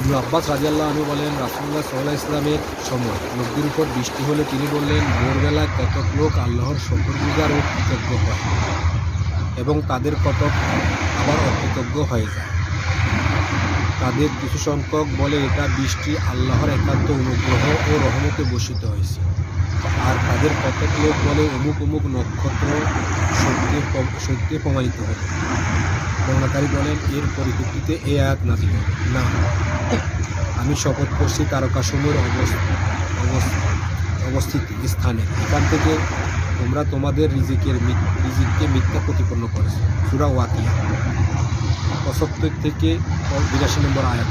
ইবনে আব্বাস রাদিয়াল্লাহু আনহু বলেন, রাসূলুল্লাহ সাল্লাল্লাহু আলাইহি ওয়াসাল্লামের সময় নবীর উপর বৃষ্টি হলে তিনি বললেন, ভোরবেলায় কতক লোক আল্লাহর শুকরগুজার ও কৃতজ্ঞ হয় এবং তাদের কতক আবার অকৃতজ্ঞ হয়ে যায়। তাদের কিছু সংখ্যক বলে এটা বৃষ্টি আল্লাহর একান্ত অনুগ্রহ ও রহমতে বর্ষিত হয়েছে, আর তাদের কতক লোক বলে অমুক অমুক নক্ষত্র সত্যি প্রমাণিত হবে। বর্ণনাকারী বলেন, এর পরিপ্রেক্ষিতে এই আয়াত নাযিল হলো, না, আমি শপথ করছি তারকাসমূহের অবস্থিতি স্থানে, এখান থেকে তোমরা তোমাদের রিজিককে মিথ্যা প্রতিপন্ন করেছ। সূরা ওয়াকিয়া ৭৫ থেকে ৮২ নম্বর আয়াত।